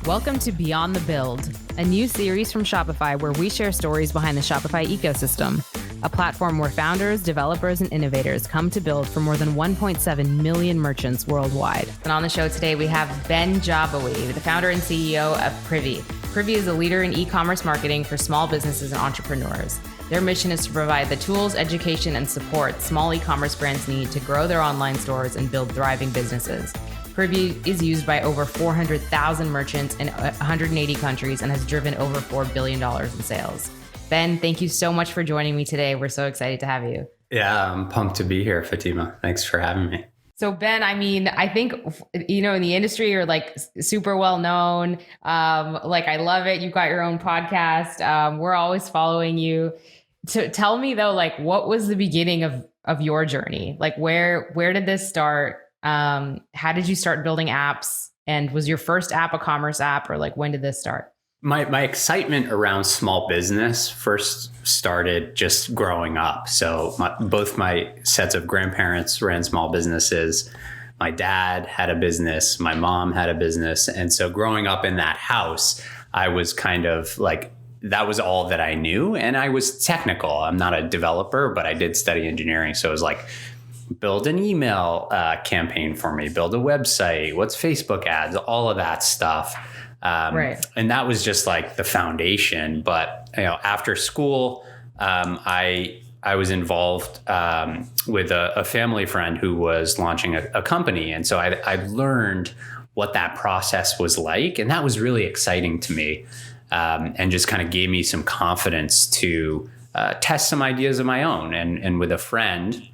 Welcome to Beyond the Build, a new series from Shopify where we share stories behind the Shopify ecosystem, a platform where founders, developers, and innovators come to build for more than 1.7 million merchants worldwide. And on the show today, we have Ben Jobawy, the founder and CEO of Privy. Privy is a leader in e-commerce marketing for small businesses and entrepreneurs. Their mission is to provide the tools, education, and support small e-commerce brands need to grow their online stores and build thriving businesses. Privy is used by over 400,000 merchants in 180 countries and has driven over $4 billion in sales. Ben, thank you so much for joining me today. We're so excited to have you. Yeah, I'm pumped to be here, Fatima. Thanks for having me. So Ben, I think, in the industry, you're like super well known. I love it. You've got your own podcast. We're always following you. So tell me though, what was the beginning of your journey? Where did this start? How did you start building apps? And was your first app a commerce app, or when did this start? My excitement around small business first started just growing up. So both my sets of grandparents ran small businesses. My dad had a business. My mom had a business. And so growing up in that house, I was kind of that was all that I knew. And I was technical. I'm not a developer, but I did study engineering. So it was build an email campaign for me, build a website, what's Facebook ads, all of that stuff. Right. And that was just the foundation. But after school, I was involved with a family friend who was launching a company. And so I learned what that process was like. And that was really exciting to me, and just kind of gave me some confidence to test some ideas of my own. And with a friend,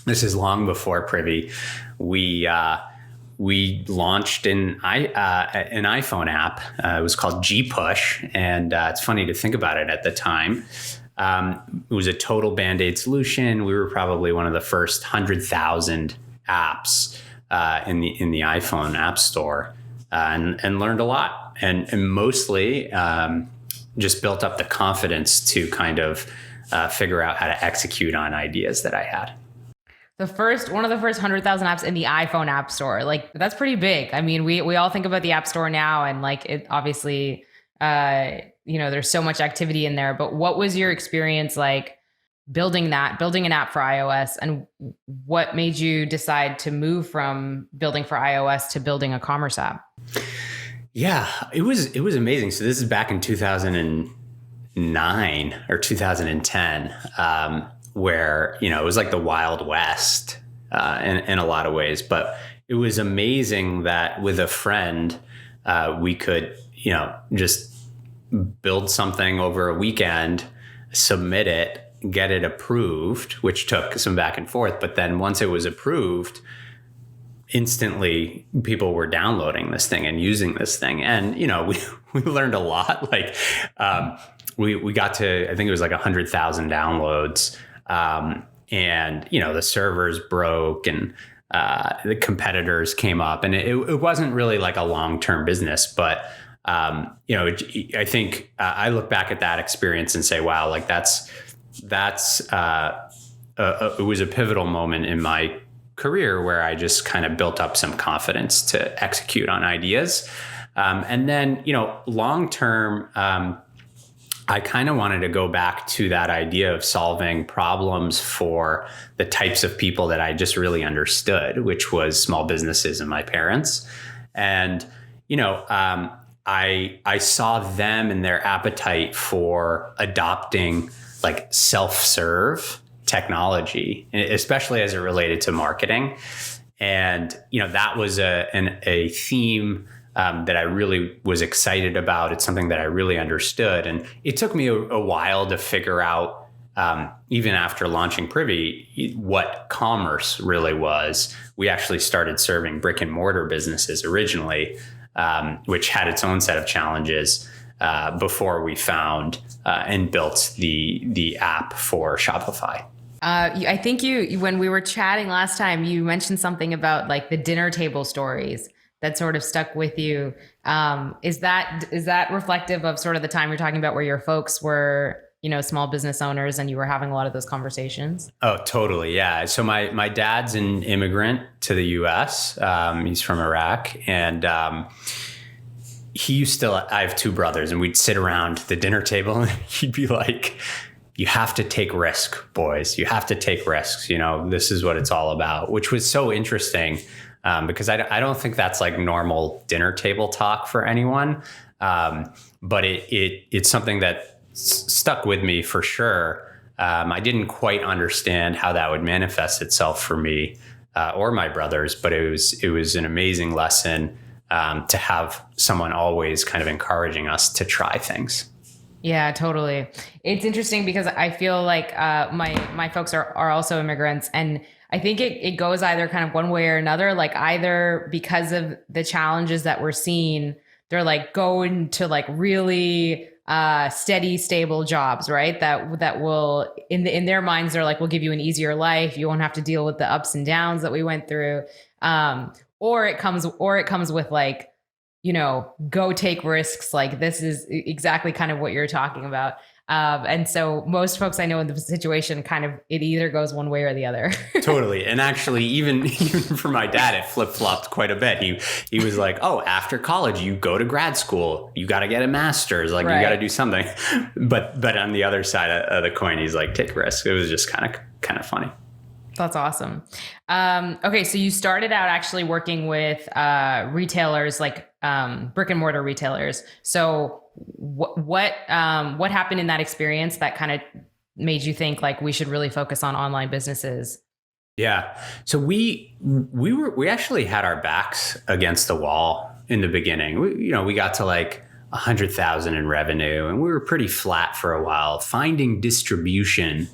this is long before Privy, we launched an iPhone app. It was called Gpush, and it's funny to think about it at the time. It was a total Band-Aid solution. We were probably one of the first 100,000 apps in the iPhone App Store, and learned a lot, and mostly just built up the confidence to kind of figure out how to execute on ideas that I had. One of the first 100,000 apps in the iPhone App Store. That's pretty big. I mean, we all think about the App Store now, and it obviously, there's so much activity in there. But what was your experience building an app for iOS, and what made you decide to move from building for iOS to building a commerce app? Yeah, it was amazing. So this is back in 2009 or 2010. Where, it was the Wild West in a lot of ways. But it was amazing that with a friend, we could, just build something over a weekend, submit it, get it approved, which took some back and forth. But then once it was approved, instantly people were downloading this thing and using this thing. And, we learned a lot. We got to, I think it was 100,000 downloads. And, the servers broke, and the competitors came up, and it wasn't really a long-term business. But, I think I look back at that experience and say, wow, it was a pivotal moment in my career where I just kind of built up some confidence to execute on ideas. And then, long-term, I kind of wanted to go back to that idea of solving problems for the types of people that I just really understood, which was small businesses and my parents. And, I saw them and their appetite for adopting self-serve technology, especially as it related to marketing. And, that was a theme that I really was excited about. It's something that I really understood. And it took me a while to figure out, even after launching Privy, what commerce really was. We actually started serving brick and mortar businesses originally, which had its own set of challenges before we found and built the app for Shopify. I think when we were chatting last time, you mentioned something about the dinner table stories that sort of stuck with you. Is that reflective of sort of the time you're talking about where your folks were, small business owners and you were having a lot of those conversations? Oh, totally. Yeah. So my dad's an immigrant to the US. He's from Iraq. And he used to, I have two brothers, and we'd sit around the dinner table and he'd be like, you have to take risk, boys. You have to take risks. You know, this is what it's all about, which was so interesting because I don't think that's like normal dinner table talk for anyone. But it's something that stuck with me for sure. I didn't quite understand how that would manifest itself for me or my brothers, but it was an amazing lesson to have someone always kind of encouraging us to try things. Yeah, totally. It's interesting because I feel like my folks are also immigrants, and I think it goes either kind of one way or another. Like either because of the challenges that we're seeing, they're like going to like really steady, stable jobs, right? That will in their minds, they're like, we'll give you an easier life. You won't have to deal with the ups and downs that we went through. Or it comes with like, you know, go take risks. Like this is exactly kind of what you're talking about. And so most folks I know in the situation kind of, it either goes one way or the other. Totally. And actually, even for my dad, it flip-flopped quite a bit. He was like, oh, after college, you go to grad school, you got to get a master's, like right. You got to do something. But on the other side of the coin, he's like, take risks. It was just kind of funny. That's awesome. Okay. So you started out actually working with retailers, like brick and mortar retailers. So what happened in that experience that kind of made you think like we should really focus on online businesses? Yeah. So we actually had our backs against the wall in the beginning. We got to like 100,000 in revenue, and we were pretty flat for a while. Finding distribution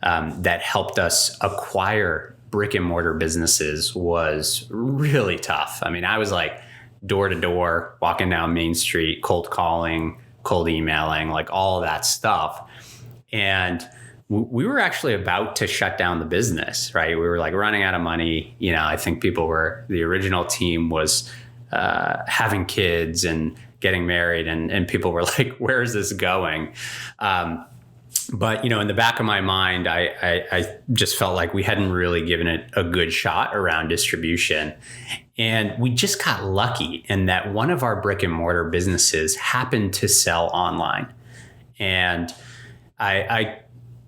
that helped us acquire brick and mortar businesses was really tough. I mean, I was like door to door, walking down Main Street, cold calling, cold emailing, like all that stuff. And we were actually about to shut down the business, right? We were like running out of money. You know, I think the original team was having kids and getting married, and people were like, where is this going? But, in the back of my mind, I just felt like we hadn't really given it a good shot around distribution. And we just got lucky in that one of our brick and mortar businesses happened to sell online. And I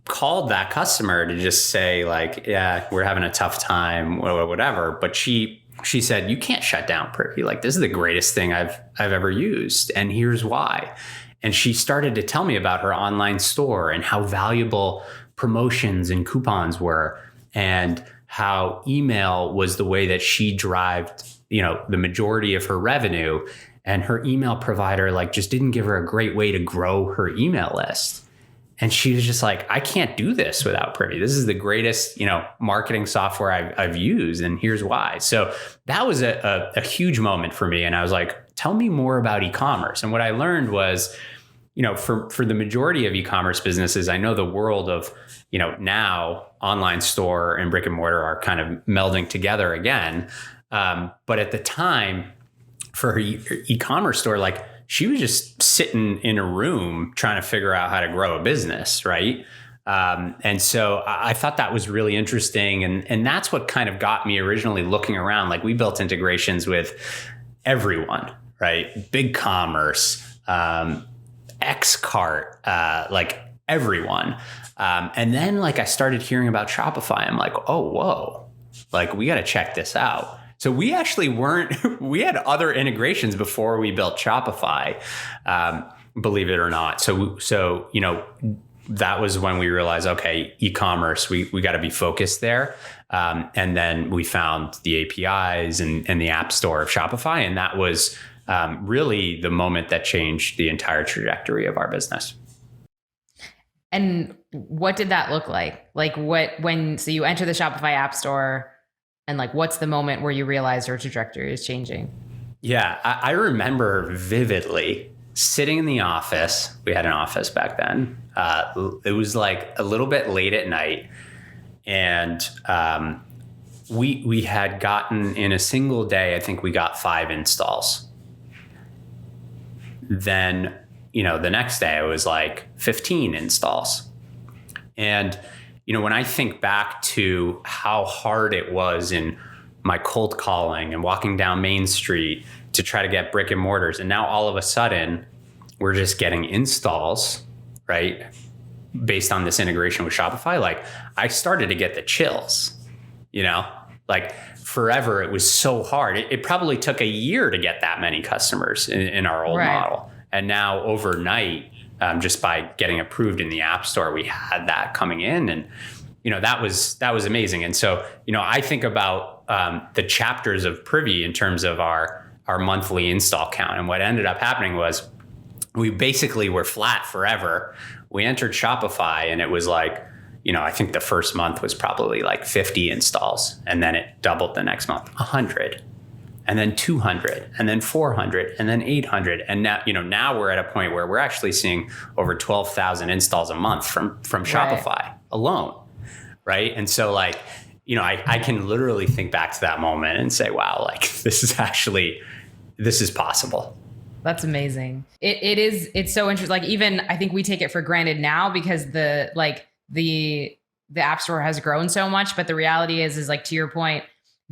called that customer to just say like, yeah, we're having a tough time, whatever. But she said, you can't shut down Privy. Like, this is the greatest thing I've ever used. And here's why. And she started to tell me about her online store and how valuable promotions and coupons were, and how email was the way that she derived, the majority of her revenue. And her email provider like just didn't give her a great way to grow her email list. And she was just like, I can't do this without Privy. This is the greatest, marketing software I've used. And here's why. So that was a huge moment for me. And I was like, tell me more about e-commerce. And what I learned was, for the majority of e-commerce businesses, I know the world of, now online store and brick and mortar are kind of melding together again. But at the time for her e-commerce store, like she was just sitting in a room trying to figure out how to grow a business. Right. And so I thought that was really interesting. And that's what kind of got me originally looking around. Like we built integrations with everyone, right? BigCommerce, Xcart, like everyone. And then like I started hearing about Shopify. I'm like, oh, whoa, like we got to check this out. So we actually we had other integrations before we built Shopify, believe it or not. So, that was when we realized, okay, e-commerce, we got to be focused there. And then we found the APIs and the app store of Shopify. And that was really the moment that changed the entire trajectory of our business. And what did that look like? Like so you enter the Shopify app store, and like, what's the moment where you realize your trajectory is changing? Yeah, I remember vividly sitting in the office. We had an office back then. It was like a little bit late at night. And we had gotten in a single day, I think we got 5 installs. Then, the next day it was like 15 installs. And, when I think back to how hard it was in my cold calling and walking down Main Street to try to get brick and mortars. And now all of a sudden we're just getting installs, right? Based on this integration with Shopify. Like, I started to get the chills, like forever. It was so hard. It probably took a year to get that many customers in our old model. And now overnight, just by getting approved in the App Store, we had that coming in, and that was amazing. And so I think about the chapters of Privy in terms of our monthly install count, and what ended up happening was we basically were flat forever. We entered Shopify, and it was like, I think the first month was probably like 50 installs, and then it doubled the next month, 100. And then 200, and then 400, and then 800. And now we're at a point where we're actually seeing over 12,000 installs a month from Shopify alone, right? And so I can literally think back to that moment and say, wow, like this is possible. That's amazing. It's so interesting. Like, even I think we take it for granted now because the App Store has grown so much, but the reality is like, to your point,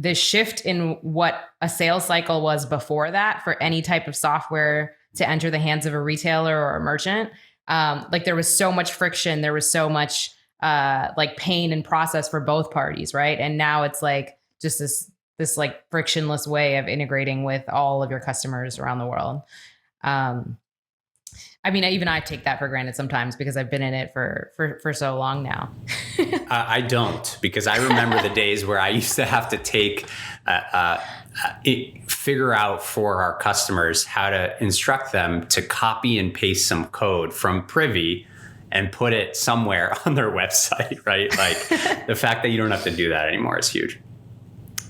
the shift in what a sales cycle was before that for any type of software to enter the hands of a retailer or a merchant, like there was so much friction, there was so much like pain and process for both parties, right? And now it's like just this like frictionless way of integrating with all of your customers around the world. I mean, even I take that for granted sometimes because I've been in it for so long now. I don't, because I remember the days where I used to have to figure out for our customers how to instruct them to copy and paste some code from Privy and put it somewhere on their website, right? Like the fact that you don't have to do that anymore is huge.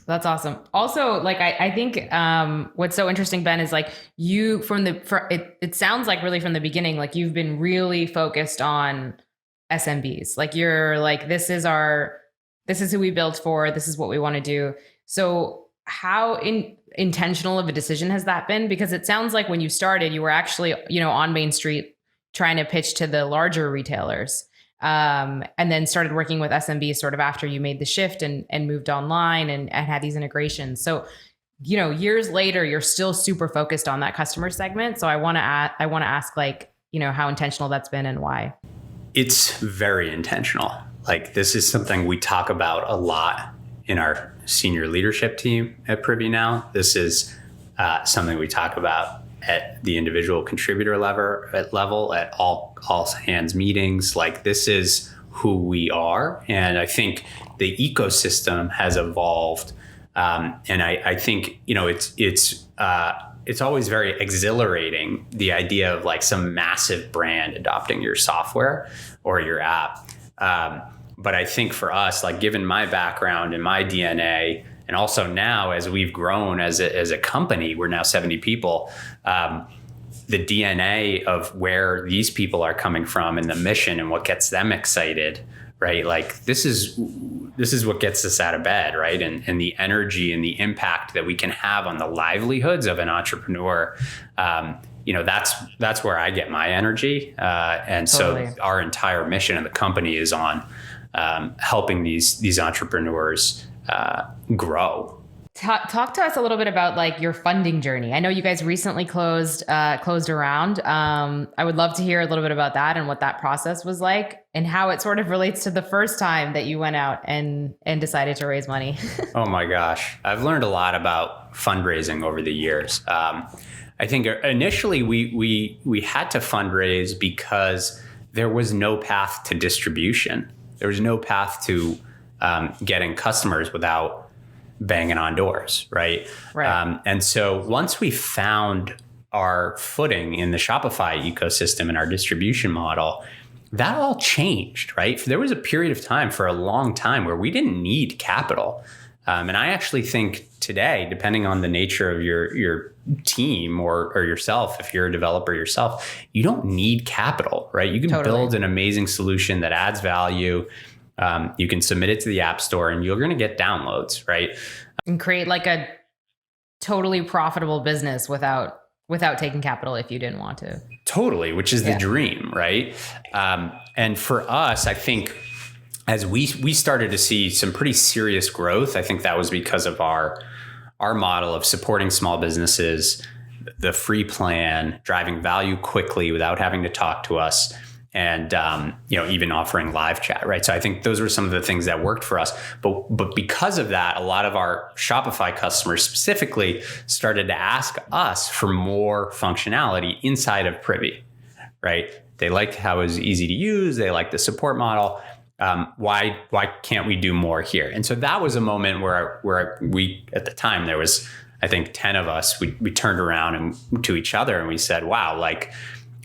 That's awesome. Also, like, I think what's so interesting, Ben, is like you it sounds like really from the beginning, like you've been really focused on SMBs. Like you're like, this is who we built for, this is what we want to do. So how intentional of a decision has that been? Because it sounds like when you started, you were actually, on Main Street trying to pitch to the larger retailers. And then started working with SMBs sort of after you made the shift and moved online and had these integrations. So, years later, you're still super focused on that customer segment. So I want to ask like, how intentional that's been and why. It's very intentional. Like, this is something we talk about a lot in our senior leadership team at Privy now. This is something we talk about at the individual contributor level at all hands meetings. Like, this is who we are. And I think the ecosystem has evolved. And I think, it's always very exhilarating, the idea of like some massive brand adopting your software or your app. But I think for us, like, given my background and my DNA, and also now as we've grown as a company, we're now 70 people, the DNA of where these people are coming from and the mission and what gets them excited, right? Like, this is what gets us out of bed, right? And the energy and the impact that we can have on the livelihoods of an entrepreneur, that's where I get my energy. And totally. So our entire mission of the company is on helping these entrepreneurs grow. Talk to us a little bit about like your funding journey. I know you guys recently closed around. I would love to hear a little bit about that and what that process was like and how it sort of relates to the first time that you went out and decided to raise money. Oh my gosh. I've learned a lot about fundraising over the years. I think initially we had to fundraise because there was no path to distribution. There was no path to getting customers without banging on doors, right? And so once we found our footing in the Shopify ecosystem and our distribution model, that all changed, right? There was a period of time for a long time where we didn't need capital. And I actually think today, depending on the nature of your team or yourself, if you're a developer yourself, you don't need capital, right? You can build an amazing solution that adds value. You can submit it to the App Store and you're going to get downloads, right? And create like a totally profitable business without taking capital if you didn't want to. Totally, which is the dream, right? And for us, I think as we started to see some pretty serious growth. I think that was because of our model of supporting small businesses, the free plan, driving value quickly without having to talk to us, and even offering live chat, right? So I think those were some of the things that worked for us. But because of that, a lot of our Shopify customers specifically started to ask us for more functionality inside of Privy, right? They liked how it was easy to use. They liked the support model. Why can't we do more here? And so that was a moment where we, at the time, there was, I think, 10 of us, we turned around and to each other and we said, wow, like,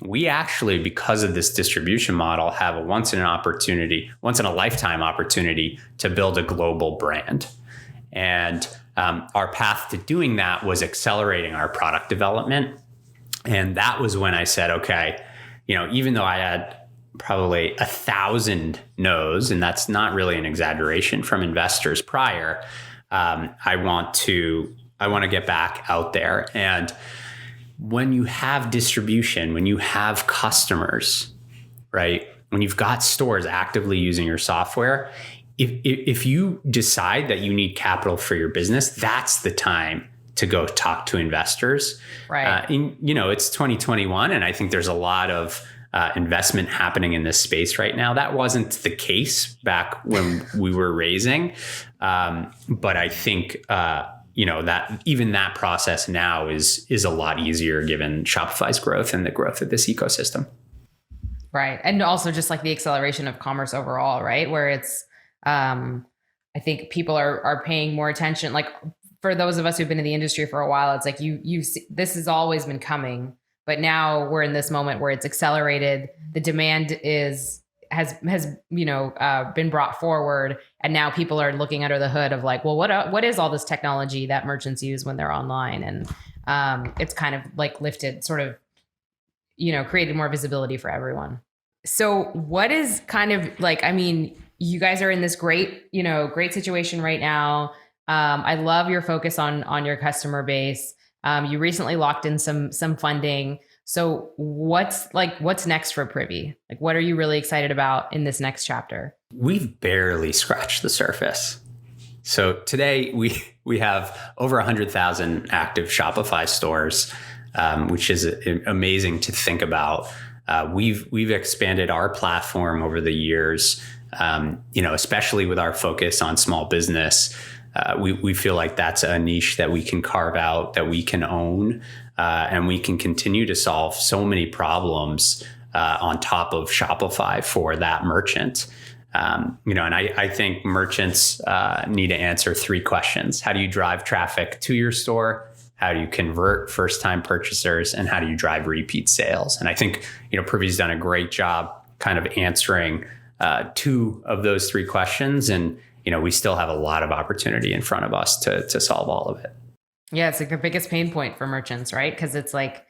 we actually, because of this distribution model, have a once in a lifetime opportunity to build a global brand. And our path to doing that was accelerating our product development. And that was when I said, okay, even though I had probably 1,000 no's, and that's not really an exaggeration, from investors prior, I want to get back out there. And when you have distribution, when you have customers, right? When you've got stores actively using your software, if you decide that you need capital for your business, that's the time to go talk to investors. Right. It's 2021, and I think there's a lot of investment happening in this space right now. That wasn't the case back when we were raising, but I think that even that process now is a lot easier given Shopify's growth and the growth of this ecosystem. Right. And also just like the acceleration of commerce overall, right? Where it's, I think people are paying more attention. Like, for those of us who've been in the industry for a while, it's like you see, this has always been coming, but now we're in this moment where it's accelerated. The demand has been brought forward, and now people are looking under the hood of like, well, what is all this technology that merchants use when they're online? And it's kind of like lifted, sort of, created more visibility for everyone. So what is kind of like, I mean, you guys are in this great situation right now. I love your focus on your customer base. You recently locked in some funding. So what's next for Privy? Like, what are you really excited about in this next chapter? We've barely scratched the surface. So today we have over 100,000 active Shopify stores, which is amazing to think about. We've expanded our platform over the years, especially with our focus on small business. We feel like that's a niche that we can carve out, that we can own, and we can continue to solve so many problems on top of Shopify for that merchant. And I think merchants need to answer 3 questions. How do you drive traffic to your store? How do you convert first-time purchasers? And how do you drive repeat sales? And I think, Privy's done a great job kind of answering 2 of those 3 questions. And we still have a lot of opportunity in front of us to solve all of it. Yeah, it's like the biggest pain point for merchants, right? Because it's like,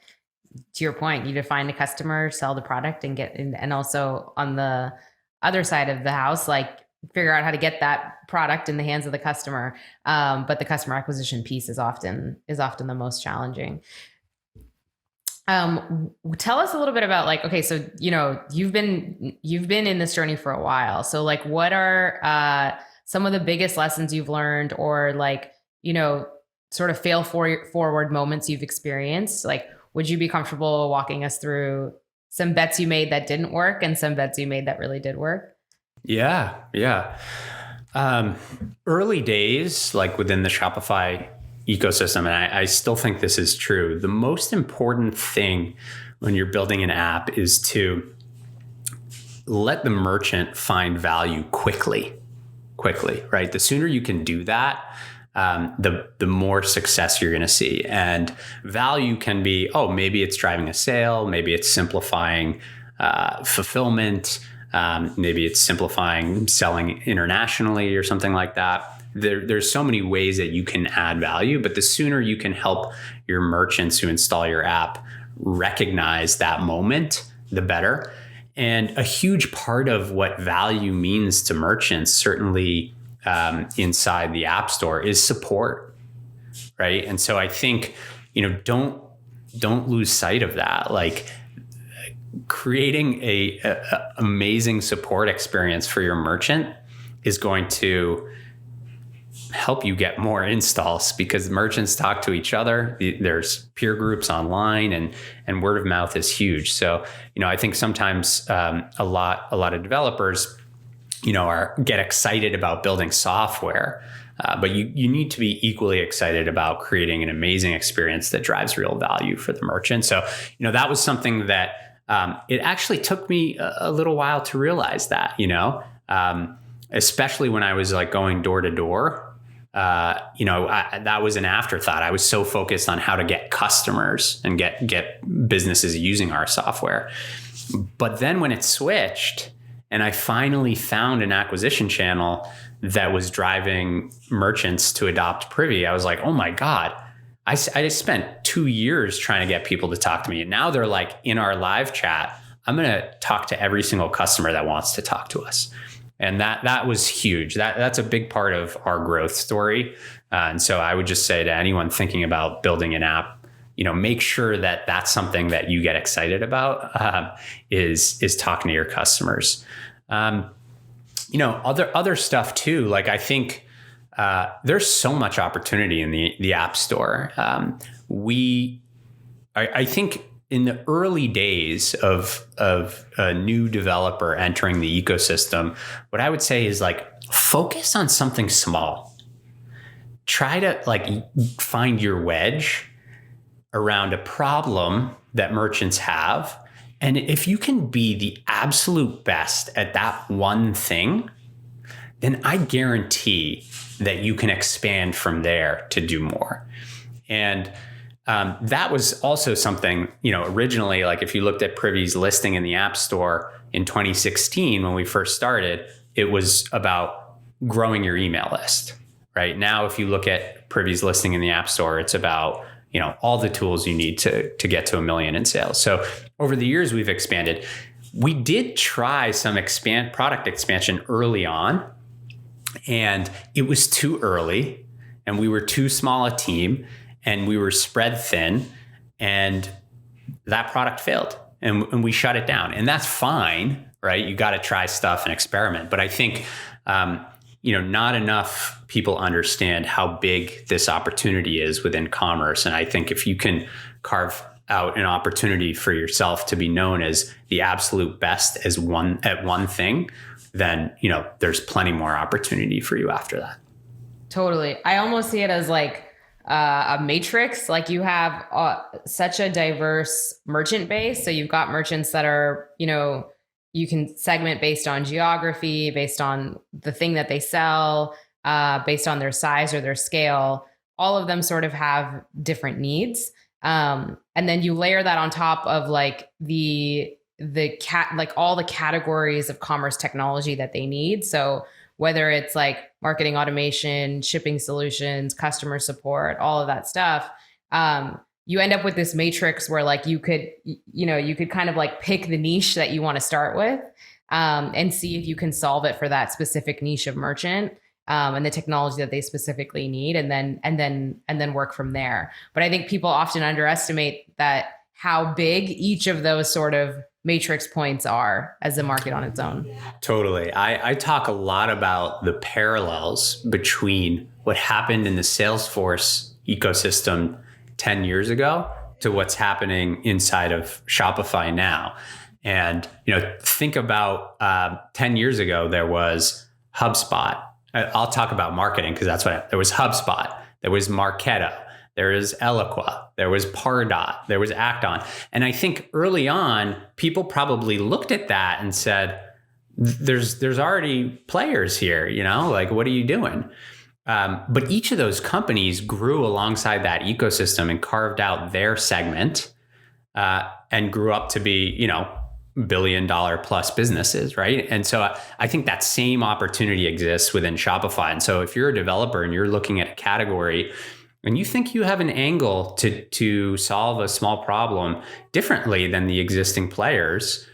to your point, you define the customer, sell the product, and also on the other side of the house, like, figure out how to get that product in the hands of the customer. But the customer acquisition piece is often the most challenging. Tell us a little bit about, like, okay, so you've been in this journey for a while. So like, what are some of the biggest lessons you've learned, or like, sort of fail forward moments you've experienced? Like, would you be comfortable walking us through some bets you made that didn't work and some bets you made that really did work? Yeah. Early days, like within the Shopify ecosystem, and I still think this is true, the most important thing when you're building an app is to let the merchant find value quickly, right? The sooner you can do that, the more success you're going to see. And value can be, maybe it's driving a sale, maybe it's simplifying fulfillment, maybe it's simplifying selling internationally or something like that. There's so many ways that you can add value, but the sooner you can help your merchants who install your app recognize that moment, the better. And a huge part of what value means to merchants, certainly inside the App Store, is support, right? And so I think, don't lose sight of that. Like, creating a amazing support experience for your merchant is going to help you get more installs because merchants talk to each other. There's peer groups online, and word of mouth is huge. So, I think sometimes a lot of developers, get excited about building software, but you need to be equally excited about creating an amazing experience that drives real value for the merchant. So, that was something that it actually took me a little while to realize that, especially when I was like going door to door. That was an afterthought. I was so focused on how to get customers and get businesses using our software. But then when it switched and I finally found an acquisition channel that was driving merchants to adopt Privy, I was like, oh my God, I just spent 2 years trying to get people to talk to me. And now they're like in our live chat, I'm going to talk to every single customer that wants to talk to us. And that was huge. That's a big part of our growth story. And so I would just say to anyone thinking about building an app, make sure that that's something that you get excited about, is talking to your customers. Other stuff too. Like I think there's so much opportunity in the App Store. I think in the early days of a new developer entering the ecosystem, what I would say is like focus on something small. Try to like find your wedge around a problem that merchants have. And if you can be the absolute best at that one thing, then I guarantee that you can expand from there to do more. And that was also something, originally, like if you looked at Privy's listing in the App Store in 2016, when we first started, it was about growing your email list. Right now, if you look at Privy's listing in the App Store, it's about, all the tools you need to get to 1 million in sales. So over the years, we've expanded. We did try some product expansion early on, and it was too early, and we were too small a team. And we were spread thin, and that product failed, and we shut it down. And that's fine, right? You got to try stuff and experiment. But I think, not enough people understand how big this opportunity is within commerce. And I think if you can carve out an opportunity for yourself to be known as the absolute best at one thing, then, there's plenty more opportunity for you after that. Totally. I almost see it as like a matrix. Like you have such a diverse merchant base. So you've got merchants that are, you can segment based on geography, based on the thing that they sell, based on their size or their scale. All of them sort of have different needs. And then you layer that on top of like like all the categories of commerce technology that they need. So whether it's like marketing automation, shipping solutions, customer support, all of that stuff, you end up with this matrix where like you could kind of like pick the niche that you want to start with, and see if you can solve it for that specific niche of merchant, and the technology that they specifically need, and then work from there. But I think people often underestimate that how big each of those sort of matrix points are as a market on its own. Totally. I talk a lot about the parallels between what happened in the Salesforce ecosystem 10 years ago to what's happening inside of Shopify now. And, think about 10 years ago, there was HubSpot. I'll talk about marketing because that's there was HubSpot, there was Marketo, there is Eloqua, there was Pardot, there was Acton. And I think early on, people probably looked at that and said, there's already players here, like, what are you doing? But each of those companies grew alongside that ecosystem and carved out their segment, and grew up to be, $1 billion plus businesses, right? And so I think that same opportunity exists within Shopify. And so if you're a developer and you're looking at a category and you think you have an angle to solve a small problem differently than the existing players,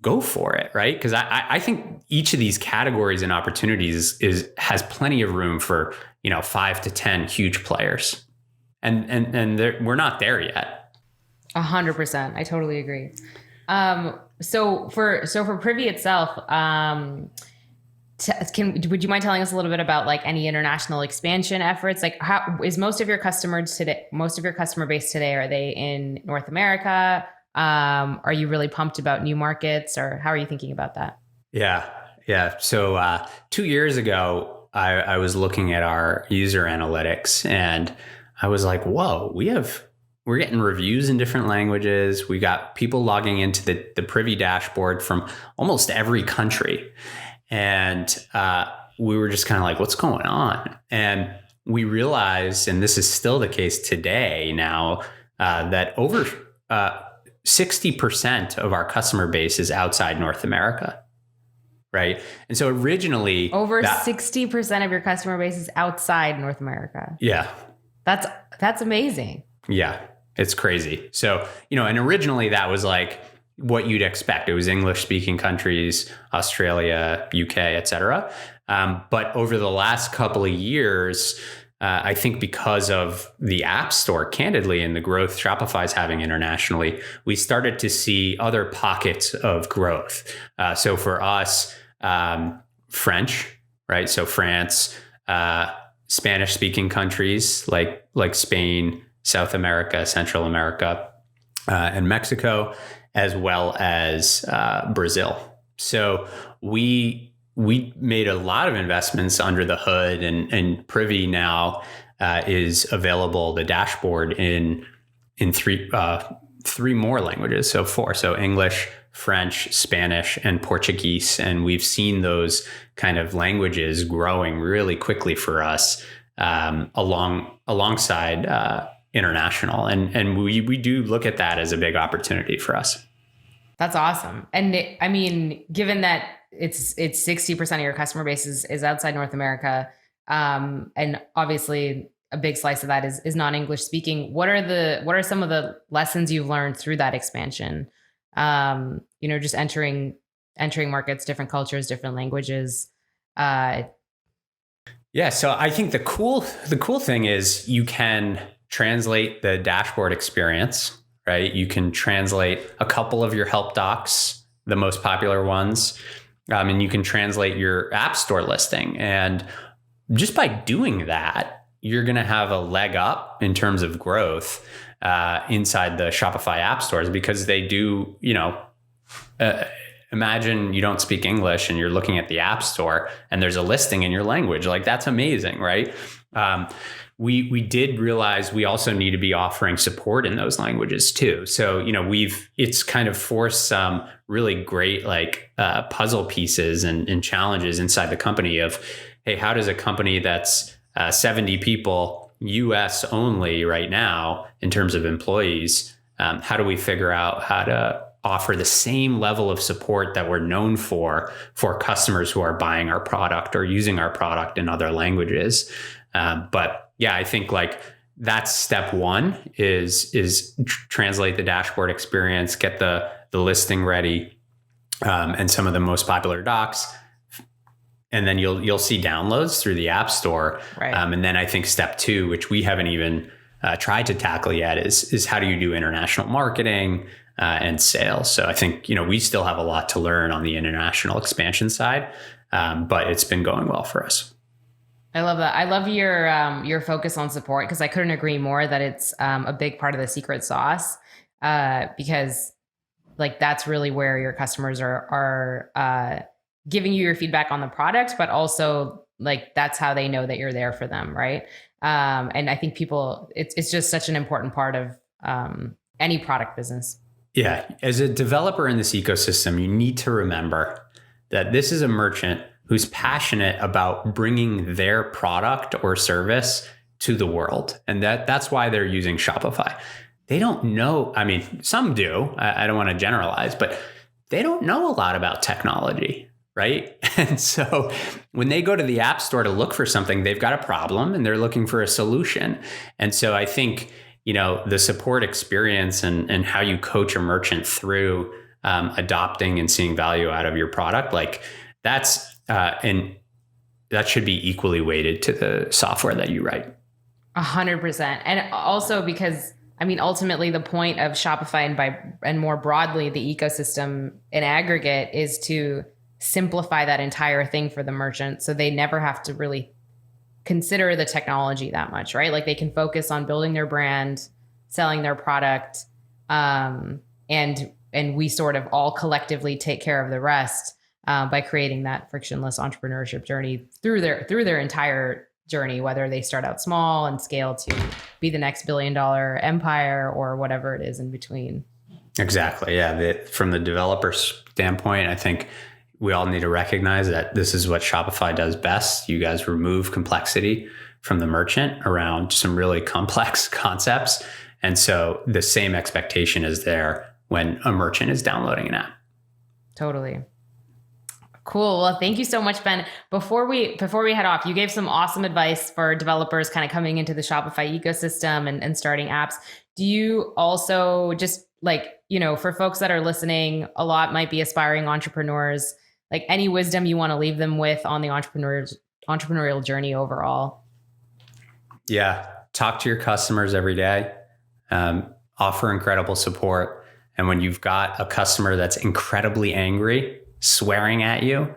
go for it, right? Because I think each of these categories and opportunities has plenty of room for 5 to 10 huge players, and we're not there yet. 100%, I totally agree. So for Privy itself, would you mind telling us a little bit about like any international expansion efforts? Like, how is most of your customer base today? Are they in North America? Are you really pumped about new markets, or how are you thinking about that? Yeah. Yeah. So 2 years ago, I was looking at our user analytics and I was like, whoa, we're getting reviews in different languages. We got people logging into the Privy dashboard from almost every country. And we were just kind of like, what's going on? And we realized, and this is still the case today now, that over 60% of our customer base is outside North America. Right. And so originally over 60% of your customer base is outside North America. Yeah. That's amazing. Yeah. It's crazy. So, and originally that was like what you'd expect. It was English speaking countries, Australia, UK, et cetera. But over the last couple of years, I think because of the App Store, candidly, and the growth Shopify is having internationally, we started to see other pockets of growth. So for us, French, right? So France, Spanish speaking countries like Spain, South America, Central America, and Mexico, as well as Brazil. So we made a lot of investments under the hood, and Privy now is available, the dashboard, in three more languages, so four. So English, French, Spanish, and Portuguese. And we've seen those kind of languages growing really quickly for us alongside international. And we do look at that as a big opportunity for us. That's awesome. And I mean, given that it's 60% of your customer base is outside North America, and obviously a big slice of that is non-English speaking. What are some of the lessons you've learned through that expansion? Just entering markets, different cultures, different languages. Yeah. So I think the cool thing is you can translate the dashboard experience, right? You can translate a couple of your help docs, the most popular ones, and you can translate your App Store listing. And just by doing that, you're going to have a leg up in terms of growth inside the Shopify app stores, because they do, imagine you don't speak English and you're looking at the App Store and there's a listing in your language. Like, that's amazing, right? We did realize we also need to be offering support in those languages too. So, it's kind of forced some really great puzzle pieces and challenges inside the company of, hey, how does a company that's 70 people, US only right now in terms of employees, how do we figure out how to offer the same level of support that we're known for customers who are buying our product or using our product in other languages? But yeah, I think that's step one is translate the dashboard experience, get the listing ready, and some of the most popular docs. And then you'll see downloads through the App Store. Right. And then I think step two, which we haven't even tried to tackle yet, is how do you do international marketing and sales? So I think, we still have a lot to learn on the international expansion side, but it's been going well for us. I love that. I love your focus on support, because I couldn't agree more that it's a big part of the secret sauce, because that's really where your customers are giving you your feedback on the product, but also that's how they know that you're there for them. Right. And I think it's just such an important part of any product business. Yeah. As a developer in this ecosystem, you need to remember that this is a merchant who's passionate about bringing their product or service to the world. And that's why they're using Shopify. They don't know. I mean, some do. I don't want to generalize, but they don't know a lot about technology. Right. And so when they go to the App Store to look for something, they've got a problem and they're looking for a solution. And so I think, the support experience and how you coach a merchant through adopting and seeing value out of your product, and that should be equally weighted to the software that you write. 100%. And also because, ultimately the point of Shopify and more broadly, the ecosystem in aggregate is to simplify that entire thing for the merchant, so they never have to really consider the technology that much, right? Like they can focus on building their brand, selling their product, and we sort of all collectively take care of the rest by creating that frictionless entrepreneurship journey through their entire journey, whether they start out small and scale to be the next $1 billion empire or whatever it is in between. Exactly. Yeah. From the developer standpoint, I think we all need to recognize that this is what Shopify does best. You guys remove complexity from the merchant around some really complex concepts. And so the same expectation is there when a merchant is downloading an app. Totally. Cool. Well, thank you so much, Ben. Before we head off, you gave some awesome advice for developers kind of coming into the Shopify ecosystem and starting apps. Do you also just for folks that are listening, a lot might be aspiring entrepreneurs, like any wisdom you want to leave them with on the entrepreneurial journey overall? Yeah. Talk to your customers every day. Offer incredible support. And when you've got a customer that's incredibly angry, swearing at you,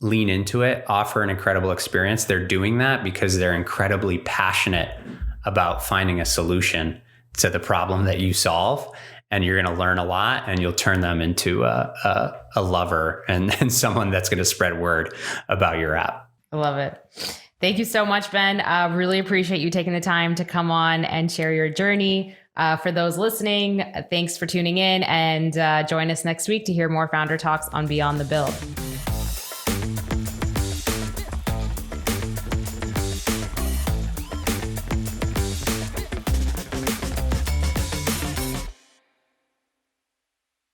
lean into it, offer an incredible experience. They're doing that because they're incredibly passionate about finding a solution to the problem that you solve. And you're going to learn a lot, and you'll turn them into a lover and someone that's going to spread word about your app. I love it. Thank you so much, Ben. Really appreciate you taking the time to come on and share your journey. For those listening, thanks for tuning in, and join us next week to hear more Founder Talks on Beyond the Build.